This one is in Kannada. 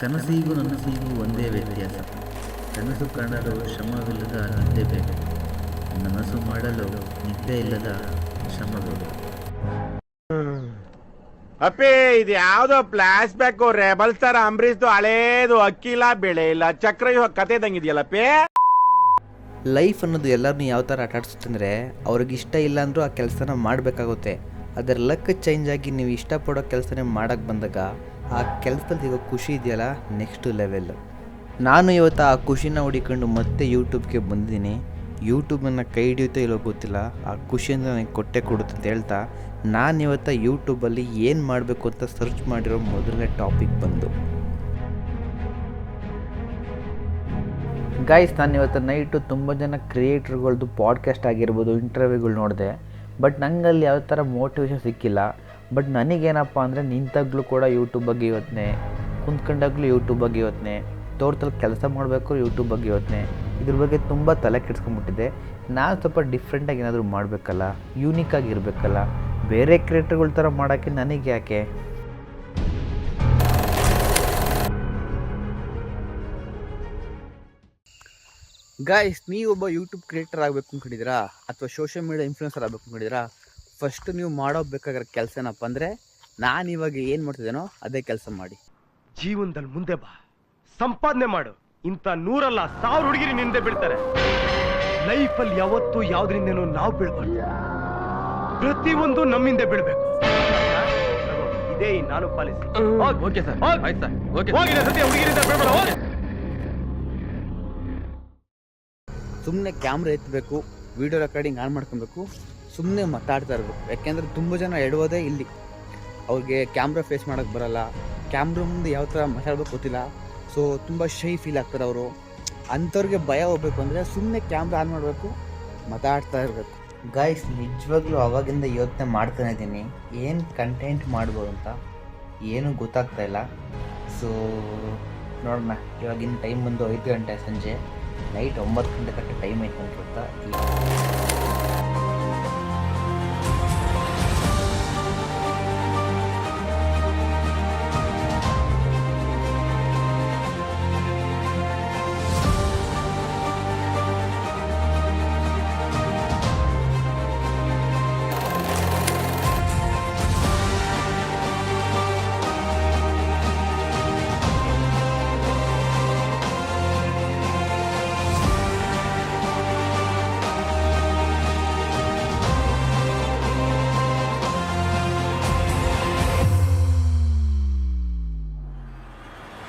ಕನಸಿಗೂ ನನಸಿಗೂ ಒಂದೇ ವ್ಯತ್ಯಾಸ. ಕನಸು ಕಾಣಲು ಶ್ರಮವಿಲ್ಲದ ನಿದ್ದೆ ಬೇಕು, ನನಸು ಮಾಡಲು ನಿದ್ದೆ ಇಲ್ಲದ ಶ್ರಮಗಳು. ಅಪ್ಪಿ ಇದು ಯಾವ್ದೋ ಫ್ಲಾಶ್ ಬ್ಯಾಕ್ ರೆಬಲ್ ಸ್ಟಾರ್ ಅಂಬರೀಶ್ದು ಹಳೇದು ಅಕ್ಕಿ ಇಲ್ಲ ಬೆಳೆ ಇಲ್ಲ ಚಕ್ರ ಕತೆ ಇದಂಗಿದೆಯಲ್ಲಪ್ಪಿ. ಲೈಫ್ ಅನ್ನೋದು ಎಲ್ಲರನ್ನೂ ಯಾವ ಥರ ಆಟಾಡ್ಸುತ್ತೆ ಅಂದರೆ ಅವ್ರಿಗೆ ಇಷ್ಟ ಇಲ್ಲ ಅಂದರೂ ಆ ಕೆಲಸನ ಮಾಡಬೇಕಾಗುತ್ತೆ. ಅದರ ಲಕ್ ಚೇಂಜ್ ಆಗಿ ನೀವು ಇಷ್ಟಪಡೋ ಕೆಲಸನೇ ಮಾಡೋಕ್ಕೆ ಬಂದಾಗ ಆ ಕೆಲಸದಲ್ಲಿ ಸಿಗೋ ಖುಷಿ ಇದೆಯಲ್ಲ, ನೆಕ್ಸ್ಟ್ ಲೆವೆಲ್. ನಾನು ಇವತ್ತು ಆ ಖುಷಿನ ಹುಡಿಕೊಂಡು ಮತ್ತೆ ಯೂಟ್ಯೂಬ್ಗೆ ಬಂದಿದ್ದೀನಿ. ಯೂಟ್ಯೂಬ್ ನನ್ನ ಕೈ ಹಿಡಿಯುತ್ತೋ ಇಲ್ಲೋ ಗೊತ್ತಿಲ್ಲ, ಆ ಖುಷಿಯಿಂದ ನನಗೆ ಕೊಟ್ಟೆ ಕೊಡುತ್ತೆ ಅಂತ ಹೇಳ್ತಾ ನಾನಿವತ್ತು ಯೂಟ್ಯೂಬಲ್ಲಿ ಏನು ಮಾಡಬೇಕು ಅಂತ ಸರ್ಚ್ ಮಾಡಿರೋ ಮೊದಲನೇ ಟಾಪಿಕ್ ಬಂದು ಗೈಸ್, ನಾನು ಇವತ್ತು ನೈಟು ತುಂಬ ಜನ ಕ್ರಿಯೇಟ್ರ್ಗಳ್ದು ಪಾಡ್ಕಾಸ್ಟ್ ಆಗಿರ್ಬೋದು, ಇಂಟರ್ವ್ಯೂಗಳು ನೋಡಿದೆ. ಬಟ್ ನಂಗಲ್ಲಿ ಯಾವ ಥರ ಮೋಟಿವೇಶನ್ ಸಿಕ್ಕಿಲ್ಲ. ಬಟ್ ನನಗೇನಪ್ಪ ಅಂದರೆ ನಿಂತಾಗಲೂ ಕೂಡ ಯೂಟ್ಯೂಬ್ ಬಗ್ಗೆ ಯೋಚನೆ, ಕುಂತ್ಕೊಂಡಾಗಲೂ ಯೂಟ್ಯೂಬ್ ಬಗ್ಗೆ ಯೋಚನೆ, ತೋಟದಲ್ಲಿ ಕೆಲಸ ಮಾಡಬೇಕು ಯೂಟ್ಯೂಬ್ ಬಗ್ಗೆ ಯೋಚನೆ, ಇದ್ರ ಬಗ್ಗೆ ತುಂಬ ತಲೆ ಕೆಡಿಸ್ಕೊಂಡ್ಬಿಟ್ಟಿದೆ. ನಾನು ಸ್ವಲ್ಪ ಡಿಫ್ರೆಂಟಾಗಿ ಏನಾದರೂ ಮಾಡಬೇಕಲ್ಲ, ಯೂನಿಕಾಗಿ ಇರಬೇಕಲ್ಲ, ಬೇರೆ ಕ್ರಿಯೇಟರ್ಗಳ ಥರ ಮಾಡೋಕ್ಕೆ ನನಗೆ ಯಾಕೆ. ಗಾಯ್ಸ್, ನೀವೊಬ್ಬ ಯೂಟ್ಯೂಬ್ ಕ್ರಿಯೇಟರ್ ಆಗಬೇಕು ಅಂದ್ಕೊಂಡಿದ್ದೀರಾ ಅಥವಾ ಸೋಷಿಯಲ್ ಮೀಡಿಯಾ ಇನ್ಫ್ಲುಯೆನ್ಸರ್ ಆಗಬೇಕು ಅಂದ್ಕೊಂಡಿದ್ದೀರಾ? ಫಸ್ಟು ನೀವು ಮಾಡೋಬೇಕಾಗಿರೋ ಕೆಲಸ ಏನಪ್ಪ ಅಂದರೆ, ನಾನು ಇವಾಗ ಏನು ಮಾಡ್ತಿದ್ದೇನೋ ಅದೇ ಕೆಲಸ ಮಾಡಿ. ಜೀವನದಲ್ಲಿ ಮುಂದೆ ಬಾ, ಸಂಪಾದನೆ ಮಾಡು. ಇಂಥ 100 ಅಲ್ಲ 1000 ಹುಡುಗಿರಿ ನಿಂದೆ ಬಿಡ್ತಾರೆ. ಲೈಫಲ್ಲಿ ಯಾವತ್ತೂ ಯಾವ್ದ್ರಿಂದೇನೋ ನಾವು ಬೀಳ್ಬಾರ್ದು, ಪ್ರತಿಯೊಂದು ನಮ್ಮಿಂದ ಬೀಳ್ಬೇಕು. ಇದೇ ನಾನು ಪಾಲಿಸಿ. ಓಕೆ ಸರ್, ಆಯ್ತು ಸರ್, ಓಕೆ. ಹುಡುಗಿರಿಂದ ಬೀಳ್ಬೇಡ. ಸುಮ್ಮನೆ ಕ್ಯಾಮ್ರಾ ಎತ್ತಬೇಕು, ವೀಡಿಯೋ ರೆಕಾರ್ಡಿಂಗ್ ಆನ್ ಮಾಡ್ಕೊಬೇಕು, ಸುಮ್ಮನೆ ಮಾತಾಡ್ತಾ ಇರಬೇಕು. ಯಾಕೆಂದರೆ ತುಂಬ ಜನ ಎಡವೋದೇ ಇಲ್ಲಿ. ಅವ್ರಿಗೆ ಕ್ಯಾಮ್ರಾ ಫೇಸ್ ಮಾಡೋಕ್ಕೆ ಬರಲ್ಲ, ಕ್ಯಾಮ್ರಾ ಮುಂದೆ ಯಾವ ಥರ ಮಾತಾಡ್ಬೇಕು ಗೊತ್ತಿಲ್ಲ. ಸೊ ತುಂಬ ಶೈ ಫೀಲ್ ಆಗ್ತಾರೆ ಅವರು. ಅಂಥವ್ರಿಗೆ ಭಯ ಹೋಗ್ಬೇಕು ಅಂದರೆ ಸುಮ್ಮನೆ ಕ್ಯಾಮ್ರಾ ಆನ್ ಮಾಡಬೇಕು, ಮಾತಾಡ್ತಾ ಇರಬೇಕು. ಗಾಯ್ಸ್, ನಿಜವಾಗ್ಲೂ ಅವಾಗಿಂದ ಯೋಚನೆ ಮಾಡ್ತಾನೆ ಇದ್ದೀನಿ ಏನು ಕಂಟೆಂಟ್ ಮಾಡ್ಬೋದು ಅಂತ, ಏನೂ ಗೊತ್ತಾಗ್ತಾ ಇಲ್ಲ. ಸೊ ನೋಡೋಣ. ಇವಾಗಿನ ಟೈಮ್ ಬಂದು 5 ಗಂಟೆ ಸಂಜೆ, ನೈಟ್ 9 ಗಂಟೆ ತನಕ ಟೈಮ್ ಐತೆ ಅಂತ ಗೊತ್ತಾ.